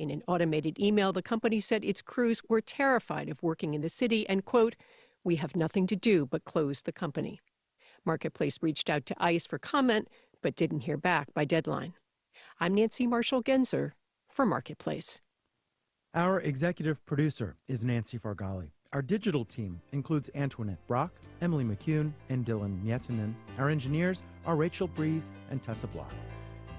In an automated email, the company said its crews were terrified of working in the city and, quote, "We have nothing to do but close the company." Marketplace reached out to ICE for comment, but didn't hear back by deadline. I'm Nancy Marshall-Genzer for Marketplace. Our executive producer is Nancy Fargali. Our digital team includes Antoinette Brock, Emily McCune, and Dylan Mietinen. Our engineers are Rachel Breeze and Tessa Block.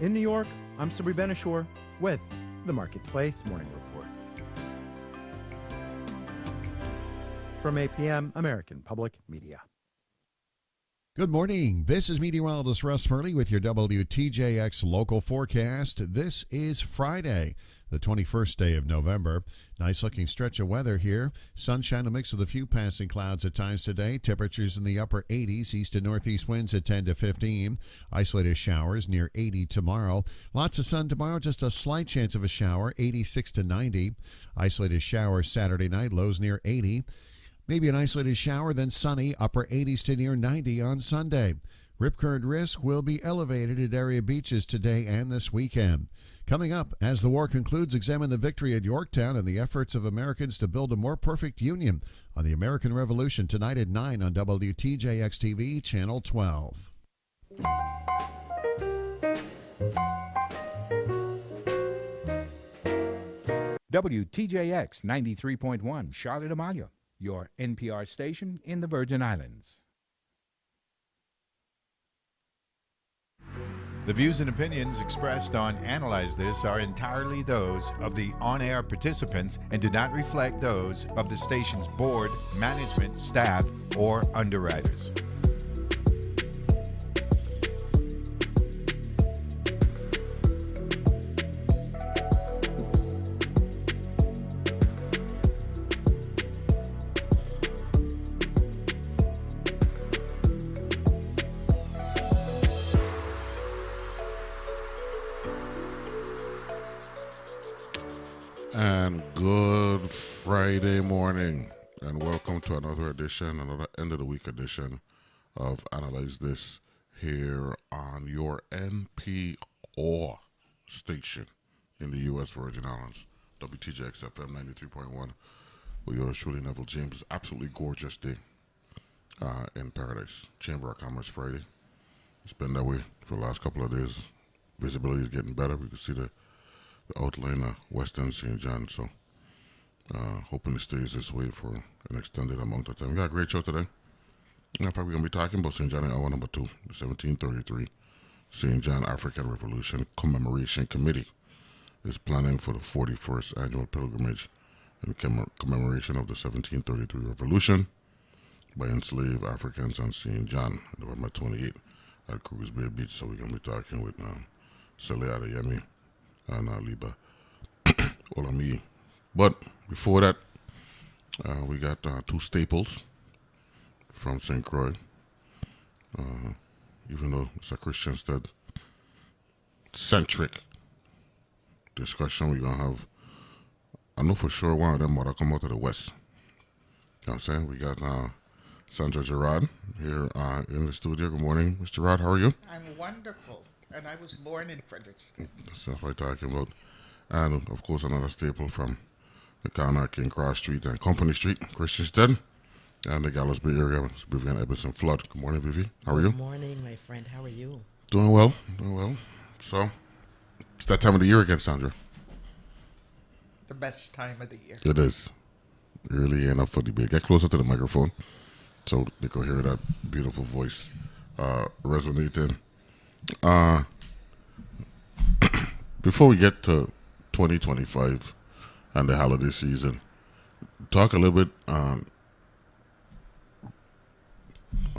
In New York, I'm Sabri Benishore with the Marketplace Morning Report. From APM, American Public Media. Good morning. This is meteorologist Russ Murley with your WTJX local forecast. This is Friday, the 21st day of November. Nice looking stretch of weather here. Sunshine, a mix with a few passing clouds at times today. Temperatures in the upper 80s, east and northeast winds at 10 to 15. Isolated showers near 80 tomorrow. Lots of sun tomorrow, just a slight chance of a shower, 86 to 90. Isolated showers Saturday night, lows near 80. Maybe an isolated shower, then sunny, upper 80s to near 90 on Sunday. Rip current risk will be elevated at area beaches today and this weekend. Coming up, as the war concludes, examine the victory at Yorktown and the efforts of Americans to build a more perfect union on the American Revolution tonight at 9 on WTJX-TV, Channel 12. WTJX 93.1, Charlotte, Amalia. Your NPR station in the Virgin Islands. The views and opinions expressed on Analyze This are entirely those of the on-air participants and do not reflect those of the station's board, management, staff, or underwriters. And good Friday morning, and welcome to another edition, another end of the week edition of Analyze This here on your NPR station in the U.S. Virgin Islands, WTJX FM 93.1. With yours truly, Neville James. Absolutely gorgeous day in Paradise. Chamber of Commerce Friday. It's been that way for the last couple of days. Visibility is getting better. We can see the outline West End St. John, so hoping it stays this way for an extended amount of time. We got a great show today. In fact, we're going to be talking about St. John Hour number 2, the 1733 St. John African Revolution Commemoration Committee is planning for the 41st annual pilgrimage in commemoration of the 1733 Revolution by enslaved Africans on St. John, November 28 at Cruise Bay Beach. So we're going to be talking with Sele Adeyemi and Liba Olami. But before that, we got two staples from St. Croix. Even though it's a Christiansted centric discussion, we're going to have, I know for sure one of them might come out of the West. You know what I'm saying? We got Sandra Gerard here in the studio. Good morning, Mr. Gerard. How are you? I'm wonderful. And I was born in Frederickston. That's what I'm talking about. And, of course, another staple from the corner King Cross Street and Company Street, Christiansted, and the Gallows Bay area, Vivian, Ebbesen, Fludd. Good morning, Vivi. How are you? Good morning, my friend. How are you? Doing well. Doing well. So, it's that time of the year again, Sandra. The best time of the year. It is. Really ain't up for debate. Get closer to the microphone so they can hear that beautiful voice resonating. Before we get to 2025 and the holiday season, talk a little bit. I'll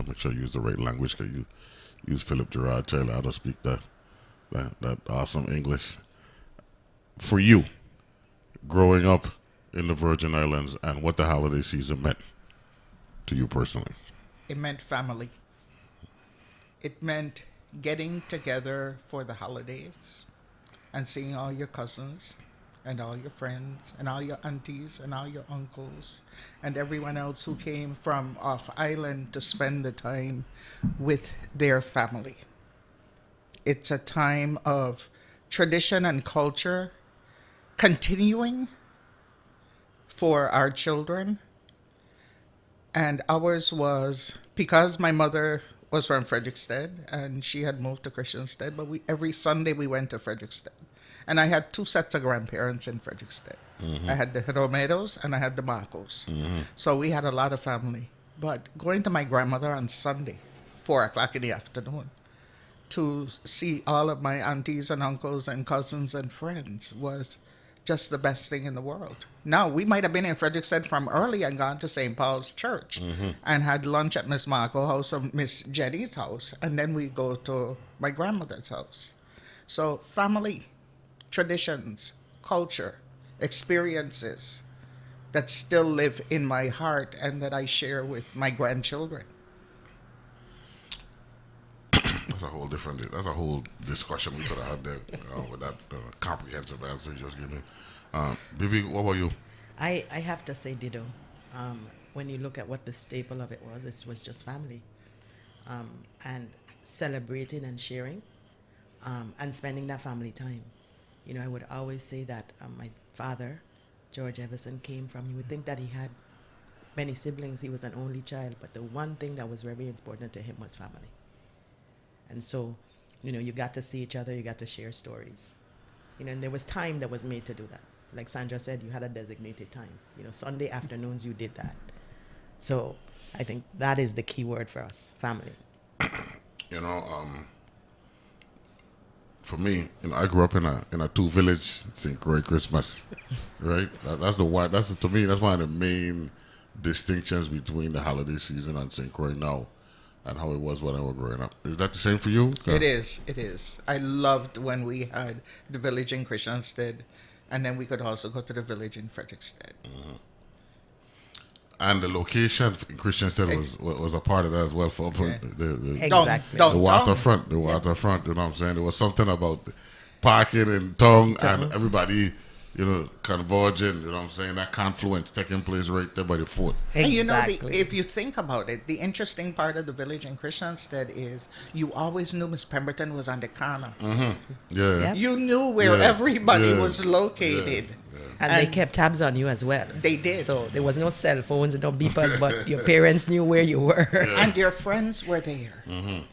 make sure I use the right language. Because you use Philip Gerard Taylor how to speak that awesome English. For you, growing up in the Virgin Islands, and what the holiday season meant to you personally. It meant family. It meant getting together for the holidays and seeing all your cousins and all your friends and all your aunties and all your uncles and everyone else who came from off island to spend the time with their family. It's a time of tradition and culture continuing for our children. And ours was because my mother was from Frederiksted and she had moved to Christiansted, but every Sunday we went to Frederiksted. And I had two sets of grandparents in Frederiksted. I had the Romeros and I had the Marcos. So we had a lot of family. But going to my grandmother on Sunday, 4 o'clock in the afternoon, to see all of my aunties and uncles and cousins and friends was just the best thing in the world. Now, we might have been in Frederiksted from early and gone to St. Paul's Church and had lunch at Miss Marco's house or Miss Jenny's house, and then we go to my grandmother's house. So family, traditions, culture, experiences that still live in my heart and that I share with my grandchildren. That's a whole discussion we could have had there with that comprehensive answer you just gave me. Vivi, what about you? I have to say ditto. When you look at what the staple of it was just family. And celebrating and sharing and spending that family time. You know, I would always say that my father, George Ebbesen, came from, you would think that he had many siblings, he was an only child, but the one thing that was very important to him was family. And so, you know, you got to see each other, you got to share stories. You know, and there was time that was made to do that. Like Sandra said, you had a designated time. You know, Sunday afternoons you did that. So I think that is the key word for us, family. You know, for me, you know, I grew up in a 2-village St. Croix Christmas, right? To me, that's one of the main distinctions between the holiday season and St. Croix now and how it was when I was growing up. Is that the same for you? It is. I loved when we had the village in Christiansted, and then we could also go to the village in Frederiksted. And the location in Christiansted was a part of that as well. Exactly. The waterfront, you know what I'm saying? There was something about the parking and tongue and everybody, you know, converging, you know what I'm saying? That confluence taking place right there by the fort. And you know, if you think about it, the interesting part of the village in Christiansted is you always knew Miss Pemberton was on the corner. Yeah. Yep. You knew where everybody was located. And they kept tabs on you as well. They did. So there was no cell phones, no beepers, but your parents knew where you were. And your friends were there. And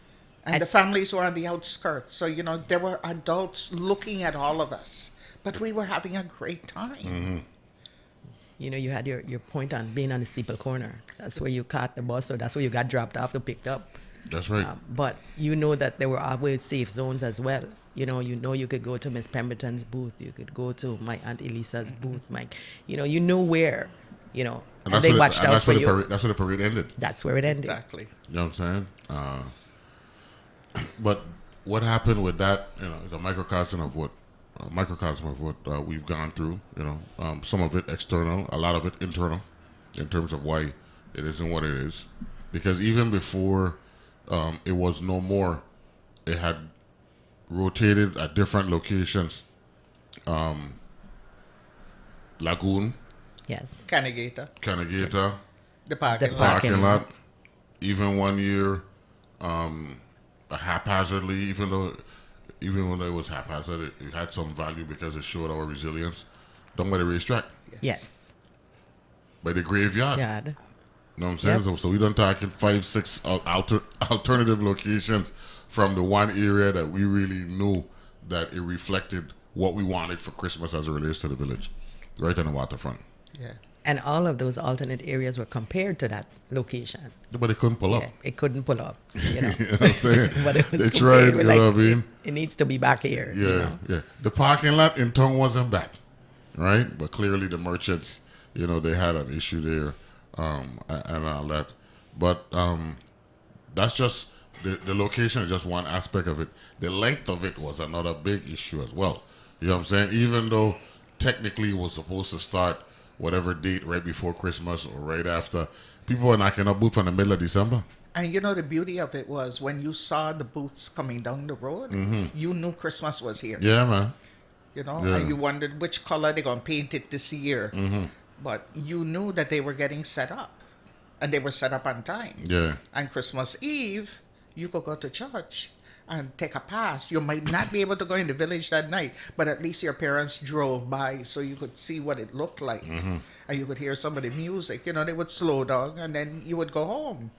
the families were on the outskirts. So, you know, there were adults looking at all of us. But we were having a great time. You know, you had your point on being on the steeple corner. That's where you caught the bus, or that's where you got dropped off or picked up. That's right. But you know that there were always safe zones as well. You know you could go to Miss Pemberton's booth. You could go to my Aunt Elisa's booth. You know where, you know, and they watched out for you. That's where the parade ended. That's where it ended. Exactly. You know what I'm saying? But what happened with that, you know, is a microcosm of what we've gone through. You know, some of it external, a lot of it internal, in terms of why it isn't what it is. Because even before it was no more, it had rotated at different locations. Lagoon. Yes. Canigata. The parking lot. Even one year, haphazardly, even when it was haphazard, it had some value because it showed our resilience. Done by the racetrack. Yes. By the graveyard. Yard. You know what I'm saying? Yep. So we done talking 5-6 alternative locations from the one area that we really knew that it reflected what we wanted for Christmas as it relates to the village, right on the waterfront. Yeah. And all of those alternate areas were compared to that location. But it couldn't pull up. It couldn't pull up. You know, You know what I'm saying? but it was They tried, compared, you know what I mean? It needs to be back here. Yeah, you know? yeah. The parking lot in Tongue wasn't bad, right? But clearly the merchants, you know, they had an issue there, and all that. But that's just the location is just one aspect of it. The length of it was another big issue as well. You know what I'm saying? Even though technically it was supposed to start whatever date right before Christmas or right after, people were knocking up booths in the middle of December. And you know, the beauty of it was when you saw the booths coming down the road, you knew Christmas was here. Yeah, man. You know, Yeah. and you wondered which color they're going to paint it this year. But you knew that they were getting set up. And they were set up on time. Yeah. And Christmas Eve, you could go to church and take a pass. You might not be able to go in the village that night, but at least your parents drove by so you could see what it looked like. And you could hear some of the music. You know, they would slow down and then you would go home.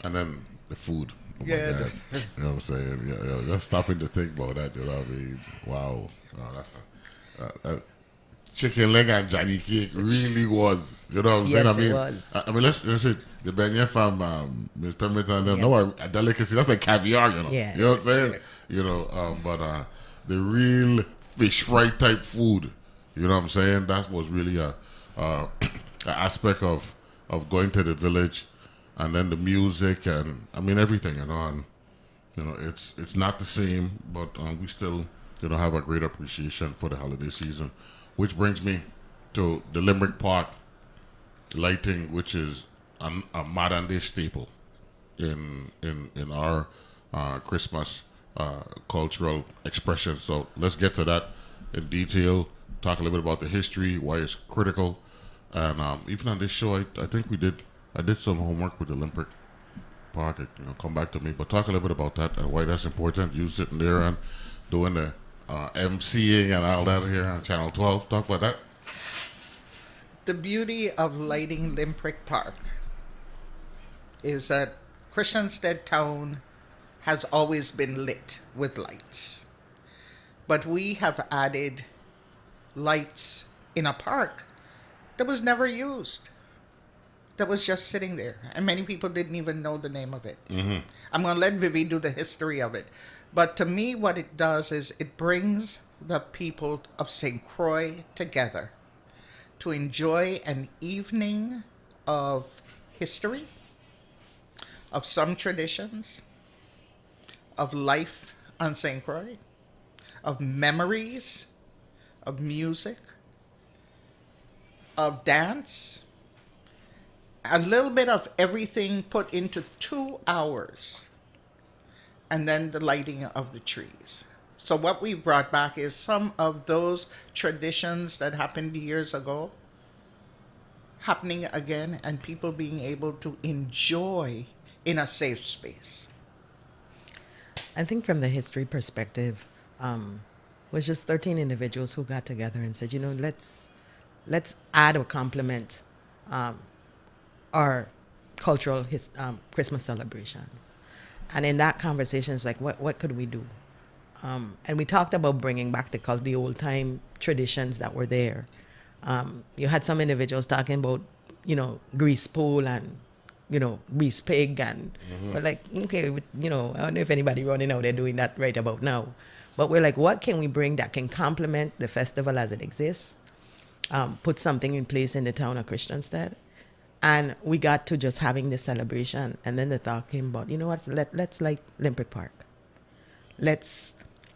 And then the food. Oh my Yeah, God. You know what I'm saying? Yeah, just stopping to think about that. You know what I mean? Wow. That's chicken leg and Johnny cake really was. You know what I'm saying? Yes, I mean, it was. I mean, let's say the beignet from Miss Pemberton. No, a delicacy. That's like caviar. You know. Yeah. You know what I'm saying? You know, but the real fish fry type food. You know what I'm saying? That was really a an aspect of going to the village, and then the music, and I mean everything. You know, and you know it's not the same, but we still have a great appreciation for the holiday season. Which brings me to the Limerick Park lighting, which is a modern day staple in our Christmas cultural expression. So let's get to that in detail. Talk a little bit about the history, why it's critical, and even on this show, I think I did some homework with the Limerick Park. Come back to me, but talk a little bit about that and why that's important. You sitting there and doing the MCing and all that here on Channel 12. Talk about that. The beauty of lighting Limerick Park is that Christiansted town has always been lit with lights. But we have added lights in a park that was never used, that was just sitting there. And many people didn't even know the name of it. I'm going to let Vivi do the history of it. But to me, what it does is it brings the people of St. Croix together to enjoy an evening of history, of some traditions, of life on St. Croix, of memories, of music, of dance, a little bit of everything put into 2 hours, and then the lighting of the trees. So what we brought back is some of those traditions that happened years ago happening again, and people being able to enjoy in a safe space. I think from the history perspective, was just 13 individuals who got together and said, let's add or complement our cultural Christmas celebrations. And in that conversation, it's like, what could we do? And we talked about bringing back the old time traditions that were there. You had some individuals talking about, grease pole and, grease pig, and we're like, okay, I don't know if anybody running out there doing that right about now. But we're like, what can we bring that can complement the festival as it exists? Put something in place in the town of Christiansted. And we got to just having this celebration, and then the thought came about, let's light Limerick Park. Let's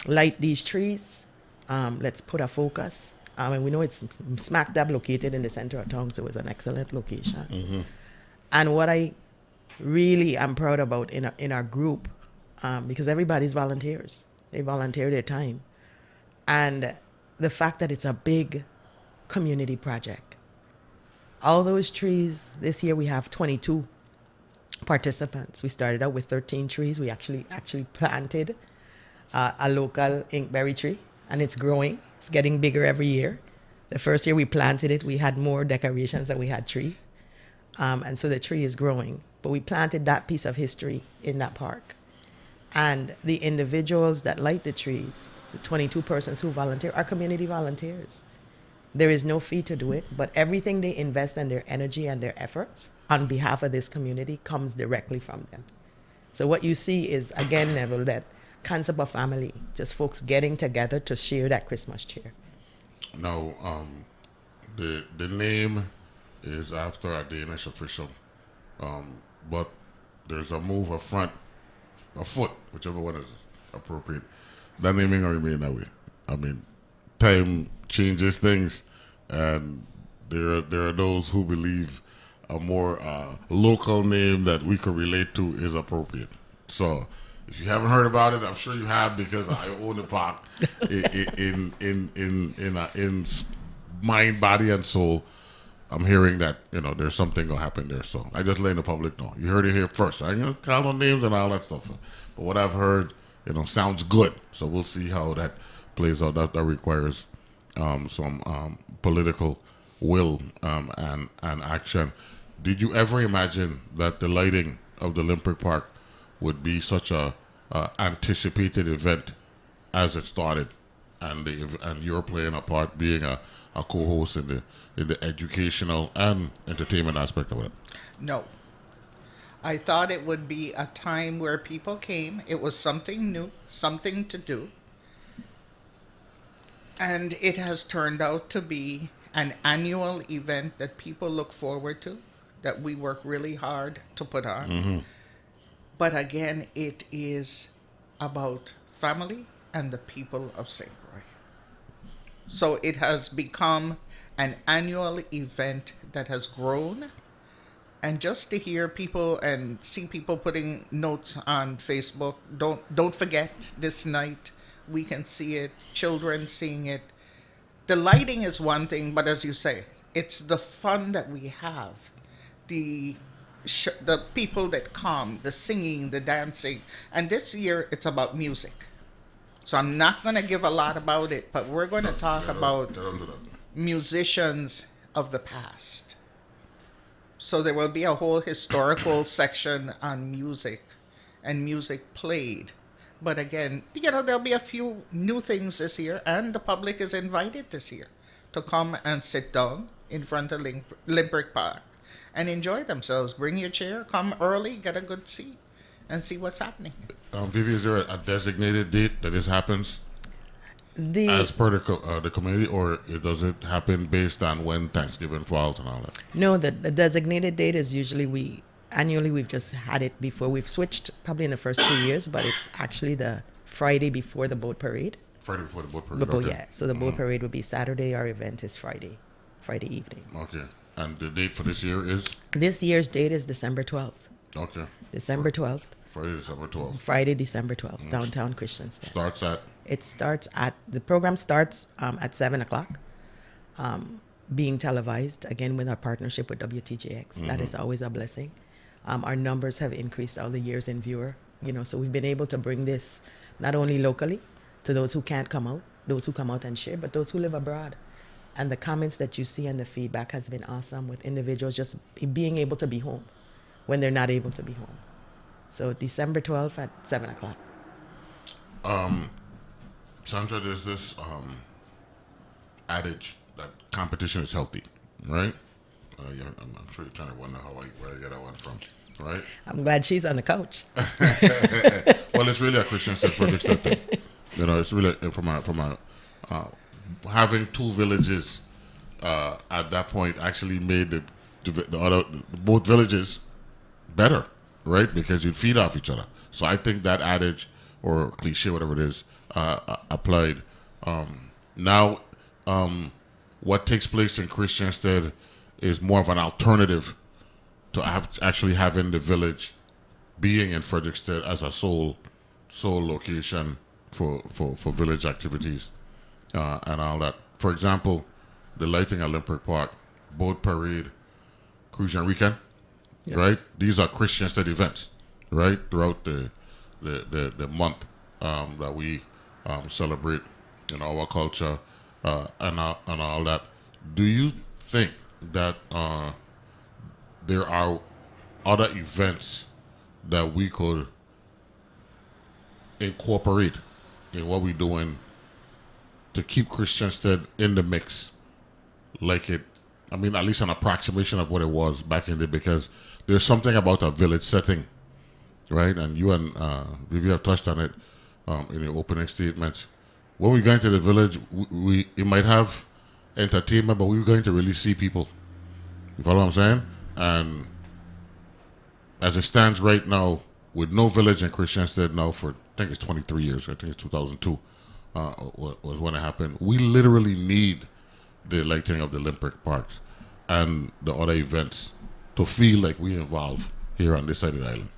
light these trees. Let's put a focus. And we know it's smack dab located in the center of town, so it was an excellent location. And what I really am proud about in our group, because everybody's volunteers. They volunteer their time. And the fact that it's a big community project. All those trees, this year we have 22 participants. We started out with 13 trees. We actually planted a local inkberry tree, and it's growing. It's getting bigger every year. The first year we planted it, we had more decorations than we had tree. And so the tree is growing. But we planted that piece of history in that park. And the individuals that light the trees, the 22 persons who volunteer, are community volunteers. There is no fee to do it, but everything they invest in their energy and their efforts on behalf of this community comes directly from them. So what you see is, again, Neville, that concept of family, just folks getting together to share that Christmas cheer. Now, the name is after a Danish official, but there's a move a foot, whichever one is appropriate. That name ain't gonna remain that way. I mean, time changes things, and there are those who believe a more local name that we can relate to is appropriate. So if you haven't heard about it, I'm sure you have, because I own the park in mind, body, and soul. I'm hearing that there's something gonna happen there. So I just letting the public know. You heard it here first. I ain't gonna call no names and all that stuff. But what I've heard sounds good. So we'll see how that plays out. That requires some political will and action. Did you ever imagine that the lighting of the Olympic Park would be such a anticipated event as it started, and you're playing a part, being a co-host in the educational and entertainment aspect of it? No. I thought it would be a time where people came. It was something new, something to do. And it has turned out to be an annual event that people look forward to, that we work really hard to put on. Mm-hmm. But again, it is about family and the people of St. Croix. So it has become an annual event that has grown. And just to hear people and see people putting notes on Facebook, don't forget this night, we can see it, children seeing it. The lighting is one thing, but as you say, it's the fun that we have. The people that come, the singing, the dancing. And this year, it's about music. So I'm not going to give a lot about it, but we're going to talk about musicians of the past. So there will be a whole historical section on music and music played. But again, there'll be a few new things this year, and the public is invited this year to come and sit down in front of Olympic Park and enjoy themselves. Bring your chair, come early, get a good seat, and see what's happening. Vivian, is there a designated date that this happens as per the community, or does it happen based on when Thanksgiving falls and all that? No, the designated date is usually annually we've just had it before. We've switched probably in the first 2 years, but it's actually the Friday before the boat parade. Friday before the boat parade. Yeah, so the boat parade would be Saturday. Our event is Friday evening. Okay, and the date for this year is? This year's date is December 12th. Okay. December 12th. Friday, December 12th. Friday, December 12th, downtown Christiansted. The program starts at 7 o'clock, being televised, again, with our partnership with WTJX. Mm-hmm. That is always a blessing. Our numbers have increased all the years in viewer, so we've been able to bring this not only locally to those who can't come out, those who come out and share, but those who live abroad. And the comments that you see and the feedback has been awesome, with individuals just being able to be home when they're not able to be home. So December 12th at 7 o'clock. Sandra, there's this adage that competition is healthy, right? I'm sure you're trying to wonder where I get that one from, right? I'm glad she's on the couch. Well, it's really a Christiansted project thing. It's really from a having two villages at that point actually made both villages better, right? Because you'd feed off each other. So I think that adage or cliche, whatever it is, applied. Now, what takes place in Christiansted is more of an alternative to actually having the village being in Frederickstead as a sole location for village activities and all that. For example, the lighting at Olympic Park, boat parade, Crucian weekend, yes. Right? These are Christiansted events, right? Throughout the month that we celebrate our culture and all that. Do you think that there are other events that we could incorporate in what we're doing to keep Christiansted in the mix, at least an approximation of what it was back in the day? Because there's something about a village setting, right? And you and Vivian have touched on it in your opening statements. When we go into the village, it might have entertainment, but we're going to really see people. You follow what I'm saying? And as it stands right now, with no village in Christiansted now for, I think it's 23 years, I think it's 2002 was when it happened. We literally need the lighting of the Olympic Parks and the other events to feel like we involve here on this side of the island.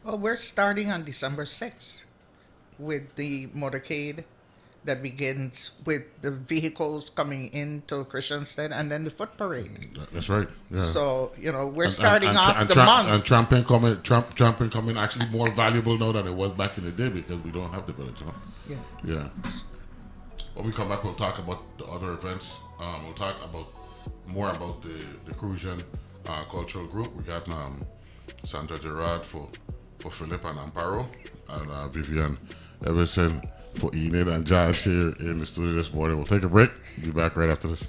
Well, we're starting on December 6th with the motorcade that begins with the vehicles coming into Christiansted and then the foot parade. That's right. Yeah. So, we're starting off the month. And tramping coming actually more valuable now than it was back in the day because we don't have the village. Yeah. When we come back, we'll talk about the other events. We'll talk more about the Crucian Cultural Group. We got Sandra, Gerard for Philip and Amparo, and Vivian, Ebbesen for Enid and Josh here in the studio this morning. We'll take a break. Be back right after this.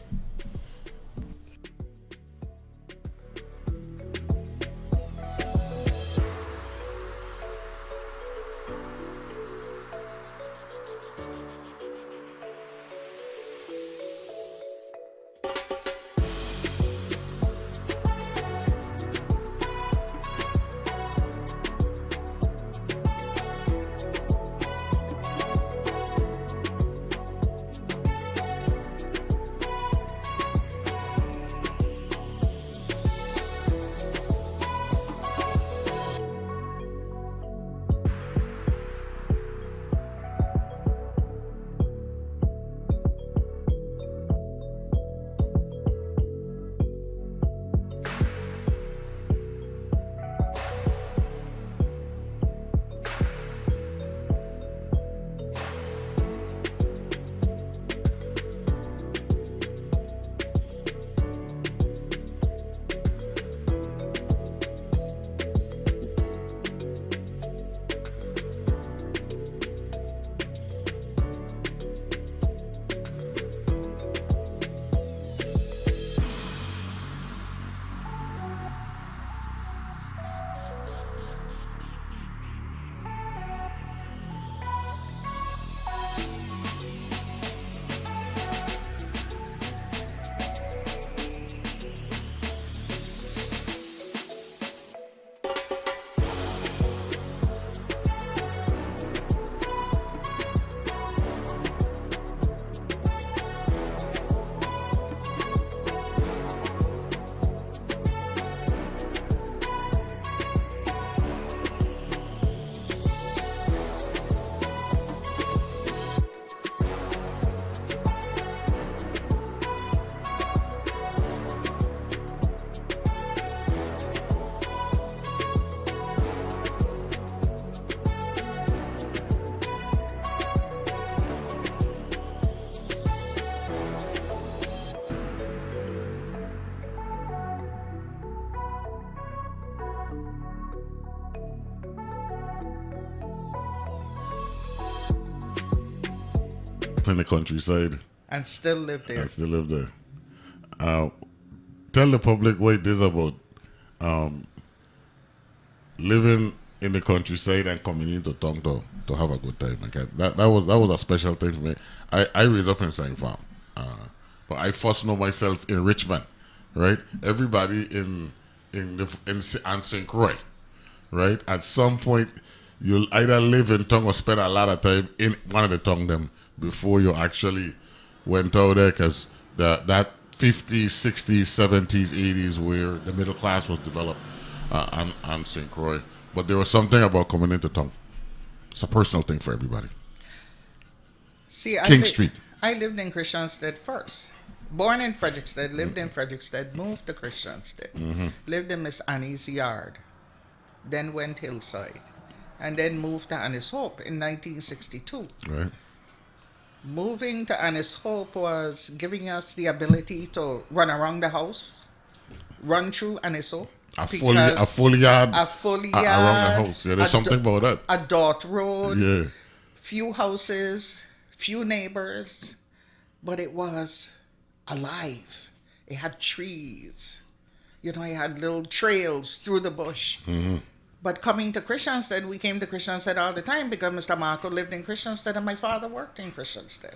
In the countryside. And still live there. Tell the public what it is about living in the countryside and coming into town to have a good time. Like that was a special thing for me. I raised up in St. Farm, but I first know myself in Richmond, right? Everybody in St. Croix, right? At some point, you'll either live in town or spend a lot of time in one of the town them before you actually went out there, because that 50s, 60s, 70s, 80s where the middle class was developed on St. Croix. But there was something about coming into town. It's a personal thing for everybody. See, King Street. I lived in Christiansted first. Born in Frederiksted, lived in Frederiksted, moved to Christiansted. Lived in Miss Annie's yard. Then went hillside. And then moved to Annis Hope in 1962. Right. Moving to Annis Hope was giving us the ability to run around the house, run through Annis Hope. A full yard around the house. Yeah, there's something about that. A dot road. Yeah. Few houses, few neighbors, but it was alive. It had trees. It had little trails through the bush. But coming to Christiansted, we came to Christiansted all the time because Mr. Marco lived in Christiansted and my father worked in Christiansted.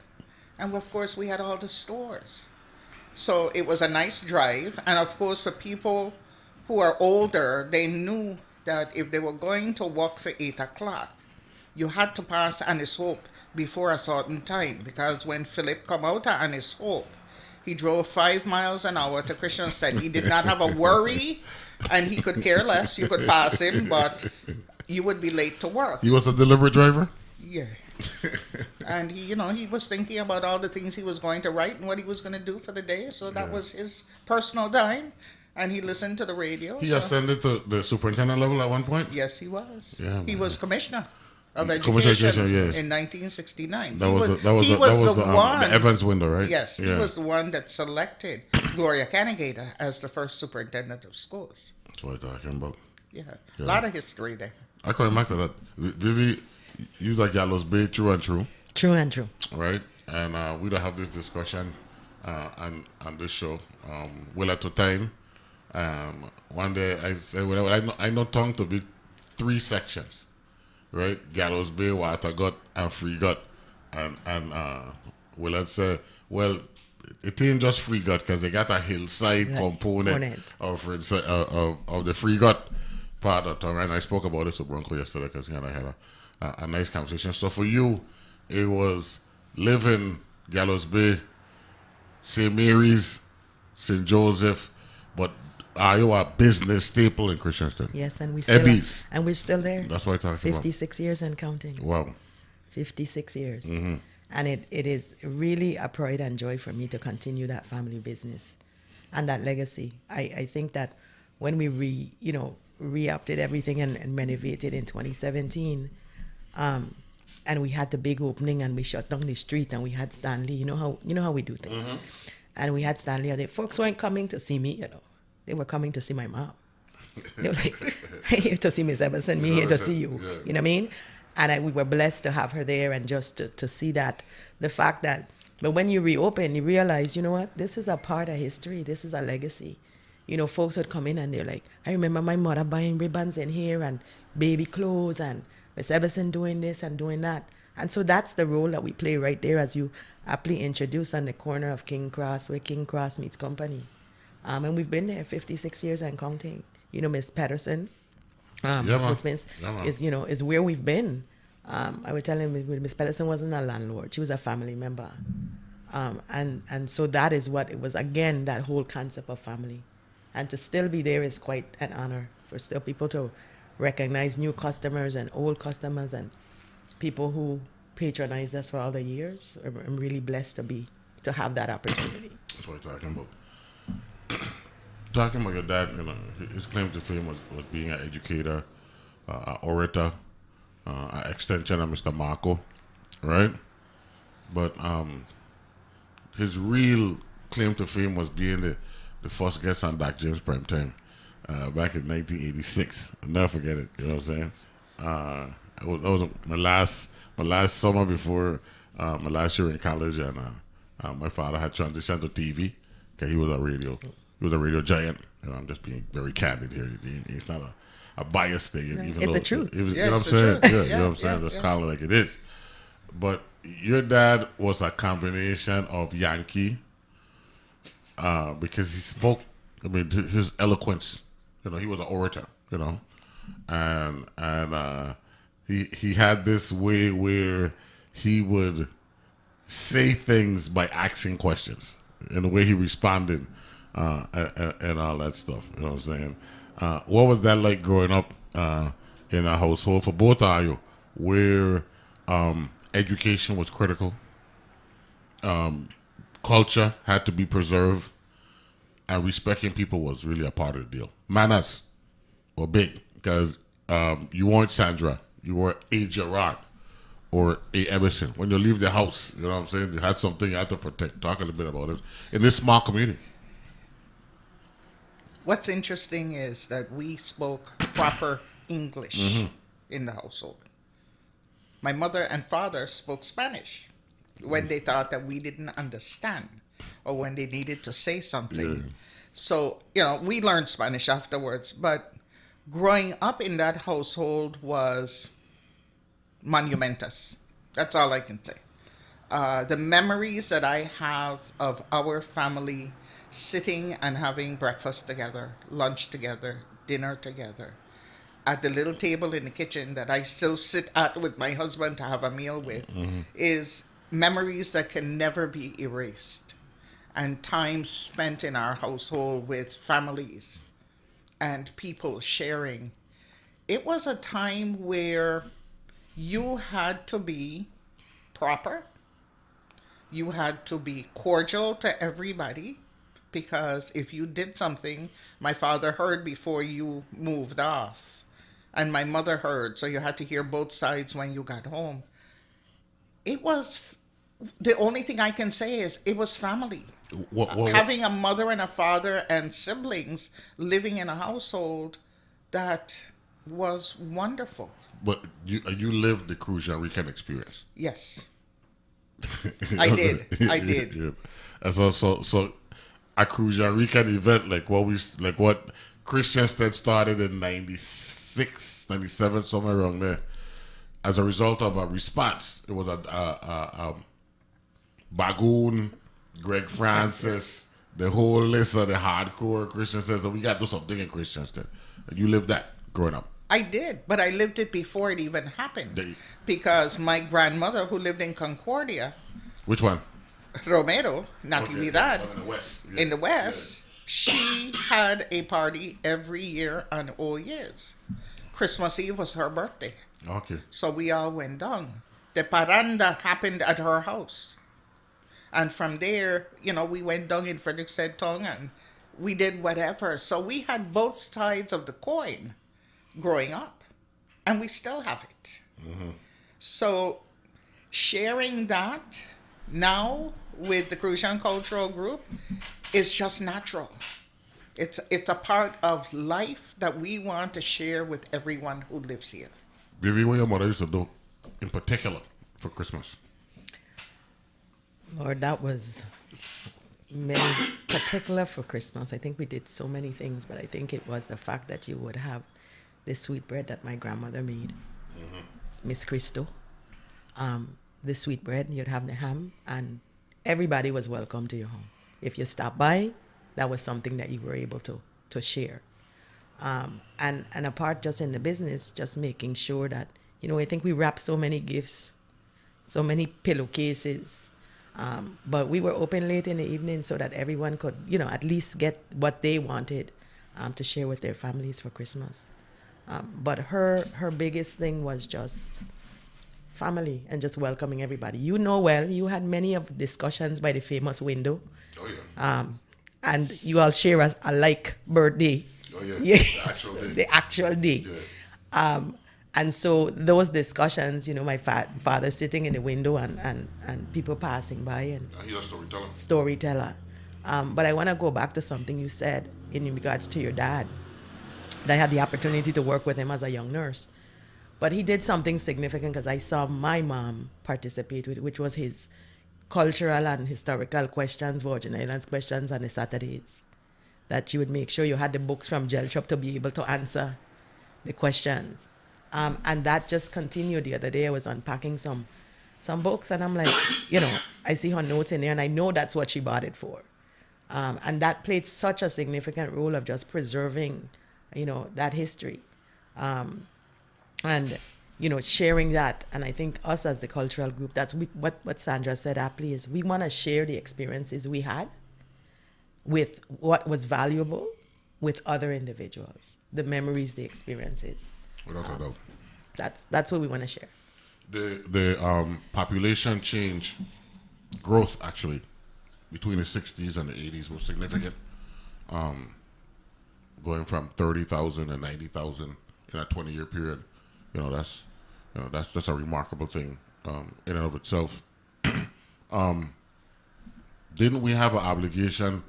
And of course, we had all the stores. So it was a nice drive. And of course, for people who are older, they knew that if they were going to walk for 8 o'clock, you had to pass Annis Hope before a certain time. Because when Philip come out of Annis Hope, he drove 5 miles an hour to Christiansted. He did not have a worry. And he could care less. You could pass him, but you would be late to work. He was a delivery driver? Yeah. And he was thinking about all the things he was going to write and what he was going to do for the day. So that was his personal time, and he listened to the radio. He ascended to the superintendent level at one point. Yes, he was. Yeah, he man. was commissioner of Commissioner of education Education, yes. in 1969. That was the Evans window, right? Yes, he was the one that selected Gloria Canigata as the first superintendent of schools. That's what I'm talking about. Yeah, a lot of history there. I call him back to that. Vivi, you like Gallows Bay, true and true. True and true. Right? And we don't have this discussion on this show. Well, at the time, one day I said, well, I know tongue to be 3 sections, right? Gallows Bay, Water Gut, and Free Gut. And Willard said, well, it ain't just Free Gut because they got a hillside component of the Free Gut part of tongue. And I spoke about this with Bronco yesterday because I had a nice conversation. So for you, it was living Gallows Bay, St. Mary's, St. Joseph, but are you a business staple in Christiansted? Yes, and we're still there. That's what I'm talking 56 years and counting. Wow. 56 years. Mm-hmm. And it is really a pride and joy for me to continue that family business and that legacy. I think that when we re-updated everything and renovated in 2017, and we had the big opening and we shut down the street and we had Stanley, you know how we do things. Mm-hmm. And we had Stanley, the folks weren't coming to see me, they were coming to see my mom. They were like, here to see Miss Ebbesen, me here to see you. Yeah. You know what I mean? And we were blessed to have her there and just to see that, the fact that, but when you reopen, you realize, you know what, this is a part of history, this is a legacy. Folks would come in and they're like, I remember my mother buying ribbons in here and baby clothes and Miss Ebbesen doing this and doing that. And so that's the role that we play right there, as you aptly introduced, on the corner of King Cross, where King Cross meets Company. And we've been there 56 years and counting. Miss Patterson, is where we've been. I would tell him Miss Patterson wasn't a landlord. She was a family member. And so that is what it was, again, that whole concept of family. And to still be there is quite an honor, for still people to recognize new customers and old customers and people who patronize us for all the years. I'm really blessed to have that opportunity. That's what I'm talking about. Talking about your dad, his claim to fame was being an educator, an orator, an extension of Mr. Marco, right? But his real claim to fame was being the first guest on Dr. James Primetime back in 1986. I'll never forget it. You know what I'm saying? That was my last summer before my last year in college, and my father had transitioned to TV because he was a radio giant. I'm just being very candid here. It's not a biased thing, even it's though the truth. You know what I'm saying? Yeah, you know what I'm saying? Just kind of like it is. But your dad was a combination of Yankee, because he spoke. His eloquence. He was an orator. And he had this way where he would say things by asking questions, and the way he responded, and all that stuff. You know what I'm saying? What was that like growing up in a household for both of you, where education was critical, culture had to be preserved, and respecting people was really a part of the deal? Manners were big because you weren't Sandra, you were a Gerard or a Ebbesen. When you leave the house, you know what I'm saying? You had something you had to protect. Talk a little bit about it in this small community. What's interesting is that we spoke proper English in the household. My mother and father spoke Spanish when they thought that we didn't understand or when they needed to say something. Yeah. So, we learned Spanish afterwards, but growing up in that household was monumentous. That's all I can say. The memories that I have of our family sitting and having breakfast together, lunch together, dinner together, at the little table in the kitchen that I still sit at with my husband to have a meal with, is memories that can never be erased. And time spent in our household with families and people sharing. It was a time where you had to be proper. You had to be cordial to everybody, because if you did something, my father heard before you moved off, and my mother heard, so you had to hear both sides when you got home. It was, the only thing I can say is it was family. Having a mother and a father and siblings living in a household that was wonderful. But you lived the Crucian Rican experience. Yes. I did. Yeah. And so a Crucian Rican event like what Christiansted started in 96, 97, somewhere around there. As a result of a response, it was a Bagoon, Greg Francis, the whole list of the hardcore Christiansted. So we got to do something in Christiansted. And you lived that growing up. I did, but I lived it before it even happened. Because my grandmother, who lived in Concordia. Which one? Romero, Natividad. In the West. In the West, she had a party every year on all years. Christmas Eve was her birthday. Okay. So we all went down. The paranda happened at her house. And from there, we went down in Frederiksted Tongue and we did whatever. So we had both sides of the coin growing up. And we still have it. Mm-hmm. So sharing that now with the Crucian Cultural Group is just natural. It's a part of life that we want to share with everyone who lives here. Vivian, what your mother used to do in particular for Christmas? Lord, that was many particular for Christmas. I think we did so many things, but I think it was the fact that you would have the sweet bread that my grandmother made, Miss Christo. The sweet bread, you'd have the ham, and everybody was welcome to your home. If you stopped by, that was something that you were able to share. And apart just in the business, just making sure that, I think we wrapped so many gifts, so many pillowcases, but we were open late in the evening so that everyone could, at least get what they wanted to share with their families for Christmas. But her biggest thing was just family and just welcoming everybody. Well, you had many of discussions by the famous window. Oh, yeah. And you all share a like birthday. Oh, yeah. Yes, the actual day. Yeah. And so those discussions, my father sitting in the window and people passing by and He's a storyteller. Storyteller. But I want to go back to something you said in regards to your dad. I had the opportunity to work with him as a young nurse. But he did something significant because I saw my mom participate with it, which was his cultural and historical questions, Virgin Islands questions on the Saturdays. That you would make sure you had the books from Geltrop to be able to answer the questions. And that just continued. The other day I was unpacking some books and I'm like, I see her notes in there and I know that's what she bought it for. And that played such a significant role of just preserving, that history. And, sharing that. And I think us as the cultural group, that's what Sandra said aptly is we want to share the experiences we had with what was valuable with other individuals, the memories, the experiences. Without a doubt. That's what we want to share. The population change, growth actually, between the 60s and the 80s was significant. Going from 30,000 to 90,000 in a 20-year period, that's a remarkable thing in and of itself. Didn't we have an obligation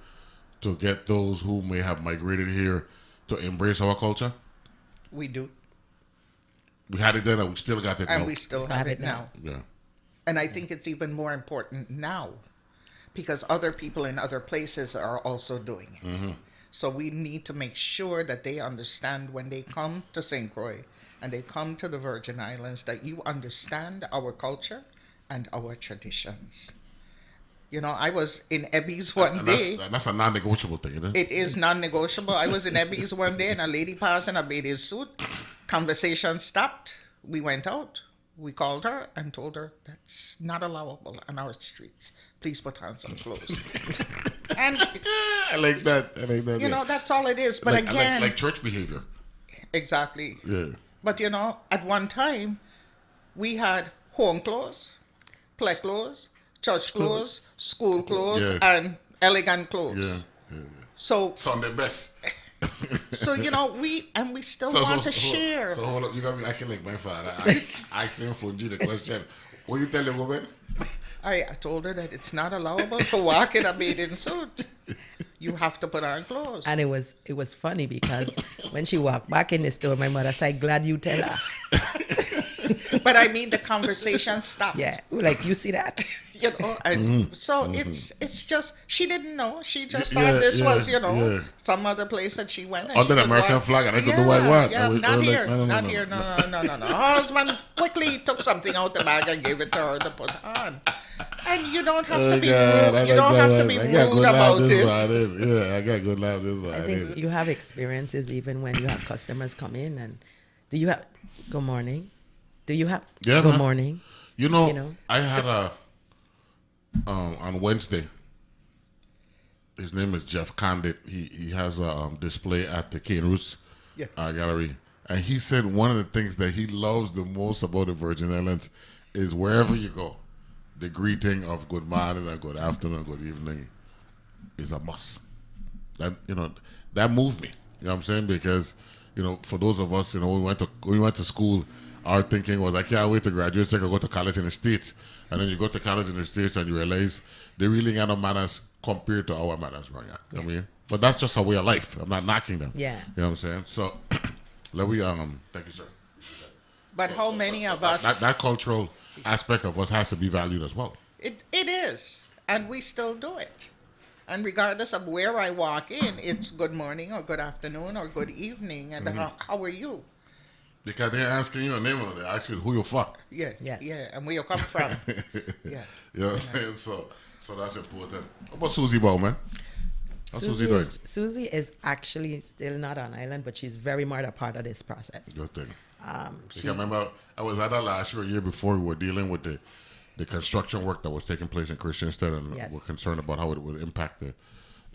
to get those who may have migrated here to embrace our culture? We do. We had it then and we still got it now. And we still have it now. Yeah. And I think it's even more important now because other people in other places are also doing it. Mm-hmm. So we need to make sure that they understand when they come to St. Croix and they come to the Virgin Islands that you understand our culture and our traditions. I was in Ebbesen one day. That's a non-negotiable thing, isn't it? It is non-negotiable. I was in Ebbesen one day and a lady passed in a bathing suit. Conversation stopped. We went out. We called her and told her that's not allowable on our streets. Please put on some clothes. And I like that. That's all it is. But again, like church behavior. Exactly. Yeah. But at one time, we had home clothes, play clothes, church clothes, school clothes, Yeah. and elegant clothes. Yeah. So, Sunday best. we still want to share. So hold up, you got me acting like my father. I asked him for the question. What you tell the woman? I told her that it's not allowable to walk in a bathing suit. You have to put on clothes. And it was funny because when she walked back in the store, my mother said, "Glad you tell her." But I mean, the conversation stopped. Yeah, like, you see that? And so it's just, she didn't know. She just thought this was, some other place that she went. And Under she the could American walk. flag, and I could do what I want. Yeah, And not we here. like, Not here. No. Her husband quickly took something out the bag and gave it to her to put on. And you don't have to be rude. You don't have to be rude about it. Yeah, I got good laugh this one. I think you have experiences even when you have customers come in, and do you have good morning? Do you have good morning? You know, I had on Wednesday. His name is Jeff Condit. He has a display at the Cane Roots Gallery, and he said one of the things that he loves the most about the Virgin Islands is wherever you go, the greeting of good morning and good afternoon and good evening is a must. That moved me. You know what I'm saying? Because for those of us, we went to school. Our thinking was, I can't wait to graduate so I can go to college in the States. And then you go to college in the States and you realize they really got no manners compared to our manners, right? Yeah. I mean, but that's just a way of life. I'm not knocking them. Yeah. You know what I'm saying? So, thank you, sir. But how many of us... That cultural aspect of us has to be valued as well. It is. And we still do it. And regardless of where I walk in, it's good morning or good afternoon or good evening. And how are you? Because they're asking you a name, they're asking who you fuck. Yeah, Yes. yeah, and where you come from. Yeah. You know what I'm saying? So that's important. How about Susie Bowman? How's Susie doing? Susie is actually still not on island, but she's very much a part of this process. Good thing. I remember I was at that last year before, we were dealing with the construction work that was taking place in Christiansted, and Yes. we're concerned about how it would impact the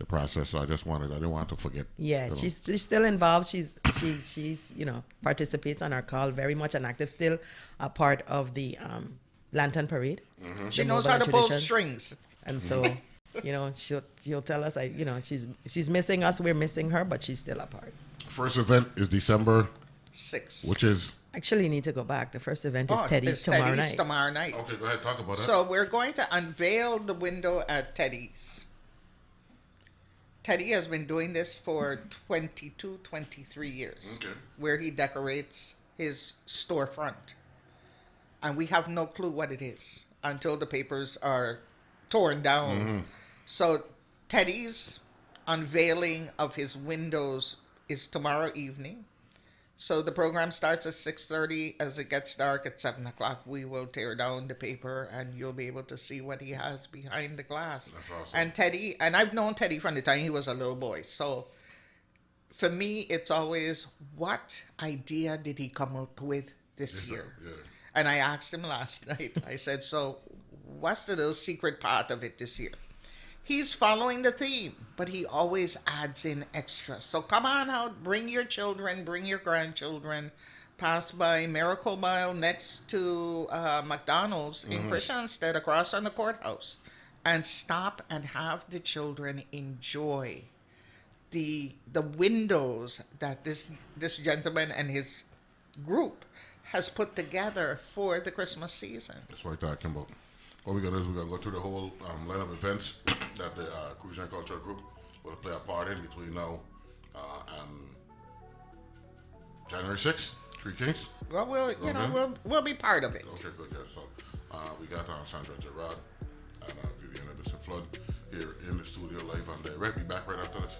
process. So I didn't want to forget. Yeah, she's still involved. She's participates on our call, very much an active, still a part of the Lantern Parade. She knows how to pull strings. And so, she'll tell us, she's missing us, we're missing her, but she's still a part. First event is December 6th. which is... Actually, you need to go back. The first event is Teddy's tomorrow night. tomorrow night. Okay, go ahead, talk about that. So we're going to unveil the window at Teddy's. Teddy has been doing this for 22, 23 years, where he decorates his storefront. And we have no clue what it is until the papers are torn down. So Teddy's unveiling of his windows is tomorrow evening. So the program starts at 6:30. As it gets dark at 7 o'clock, we will tear down the paper and you'll be able to see what he has behind the glass. That's awesome. And Teddy, and I've known Teddy from the time he was a little boy. So for me, it's always, what idea did he come up with this year? Yeah. And I asked him last night, I said, so what's the little secret part of it this year? He's following the theme, but he always adds in extra. So come on out, bring your children, bring your grandchildren, pass by Miracle Mile next to McDonald's in Christiansted across from the courthouse, and stop and have the children enjoy the windows that this gentleman and his group has put together for the Christmas season. That's what we're talking about. What we're going to do is we're going to go through the whole line of events that the Crucian Cultural Group will play a part in between now and January 6th, Three Kings. Well, we'll be part of it. Okay, good. Yeah. So we got Sandra, Gerard, and Vivian, Ebbesen, Fludd here in the studio live on direct. Be back right after this.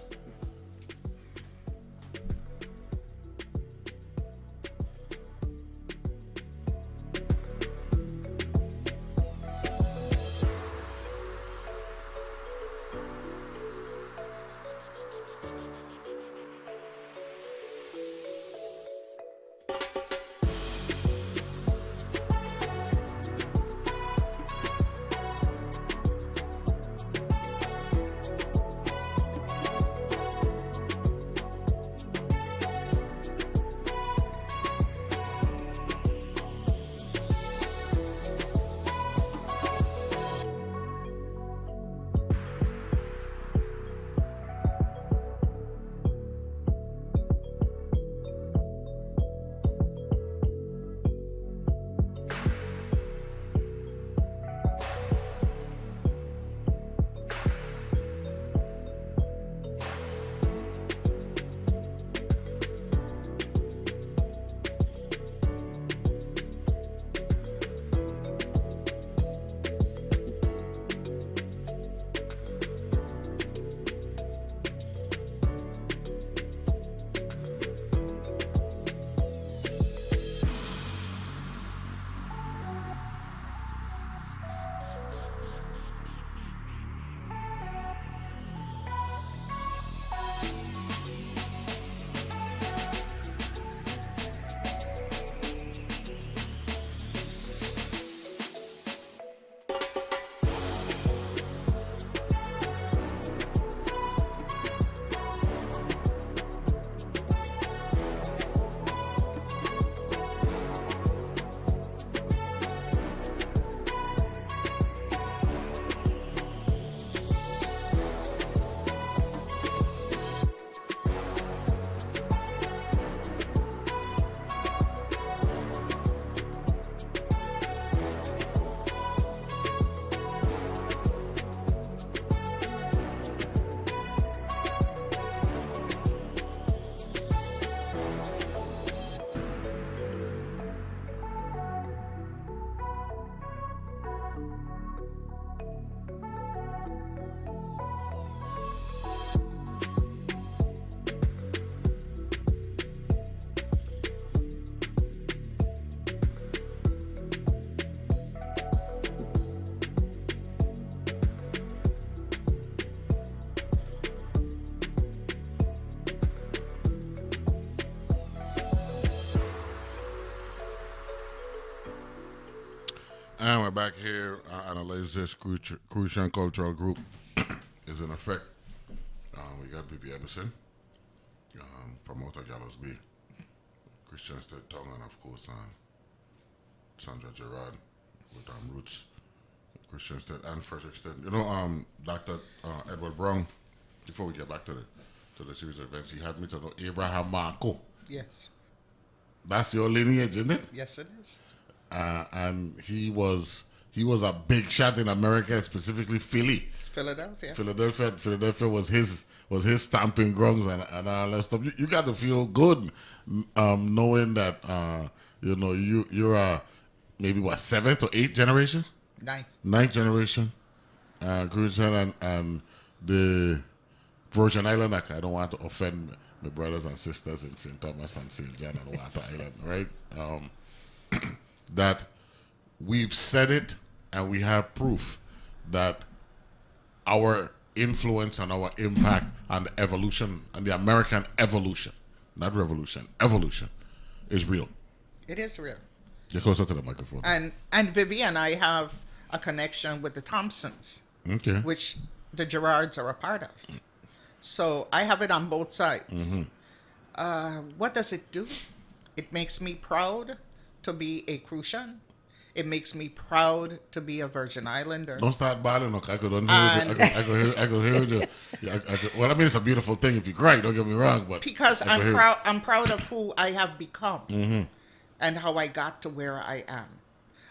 And we're back here. Analyze this. Crucian Cultural Group is in effect. We got Vivian Ebbesen from out of Gallows Bay, Christiansted Town, and of course Sandra Gerard with roots Christiansted and Fredericton. You know, Dr. Edward Brown. Before we get back to the series of events, he had me to know Abraham Marco. Yes. That's your lineage, isn't it? Yes, it is. And he was a big shot in America, specifically Philly. Philadelphia. Philadelphia was his stamping grounds and all that stuff. You got to feel good, knowing that you're maybe what, 7th or 8th generation? Ninth generation, Crucian and the Virgin Island. I don't want to offend my brothers and sisters in St. Thomas and St. John and Water Island, right? That we've said it and we have proof that our influence and our impact on the evolution and the American evolution, not revolution, evolution, is real. It is real. Get closer to the microphone. And Vivian, I have a connection with the Thompsons, okay, which the Gerards are a part of. So I have it on both sides. What does it do? It makes me proud to be a Crucian. It makes me proud to be a Virgin Islander. Don't start bawling, look. I could hear you. Well, I mean, it's a beautiful thing if you cry. Don't get me wrong, but because I'm proud of who I have become and how I got to where I am.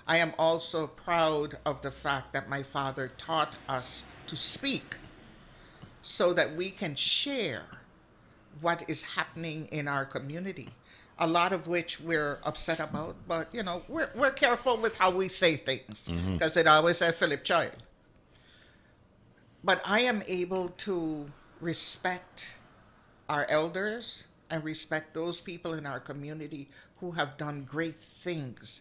I am also proud of the fact that my father taught us to speak so that we can share what is happening in our community. A lot of which we're upset about, but we're careful with how we say things because it always said Philip Child. But I am able to respect our elders and respect those people in our community who have done great things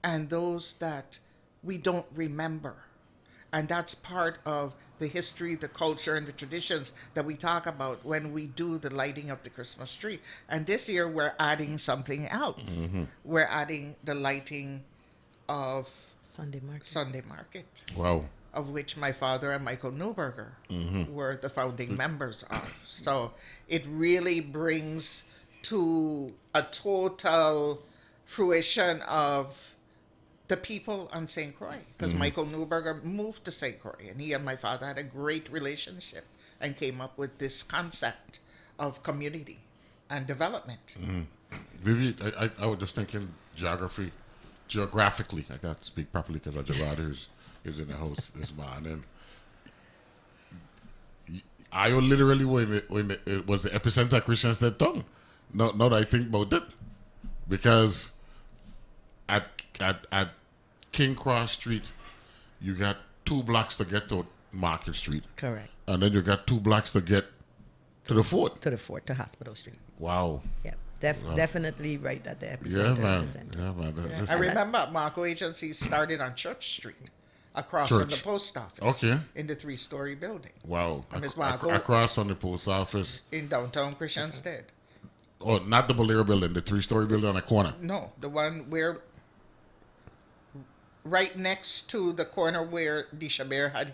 and those that we don't remember. And that's part of the history, the culture, and the traditions that we talk about when we do the lighting of the Christmas tree. And this year, we're adding something else. We're adding the lighting of Sunday Market. Wow. Of which my father and Michael Neuberger were the founding members of. So it really brings to a total fruition of the people on St. Croix, because Michael Neuberger moved to St. Croix, and he and my father had a great relationship and came up with this concept of community and development. Vivi, I was just thinking geographically. I got to speak properly because Gerard is in the house this morning. I literally when it was the epicenter of Christiansted Town. Now that I think about it, because at King Cross Street, you got 2 blocks to get to Market Street. Correct. And then you got 2 blocks to get to the fort. To Hospital Street. Wow. Yeah, definitely right at the epicenter. Yeah, man. I remember Marco Agency started on Church Street, across from the post office. Okay. In the 3-story building. Wow. And Ms. Marco Across from the post office. in downtown Christiansted. Oh, not the Bolero building, the 3-story building on the corner. No, the one where right next to the corner where Dishabert had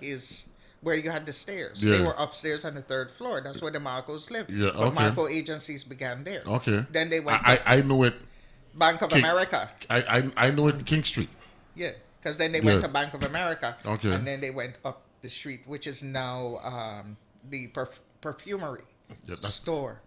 where you had the stairs. Yeah. They were upstairs on the 3rd floor. That's where the Marcos lived. Yeah, But okay. Marco agencies began there. Okay. Then they went I knew it. Bank of America. I know it King Street. Yeah, because then they went to Bank of America. Okay. And then they went up the street, which is now the perfumery store.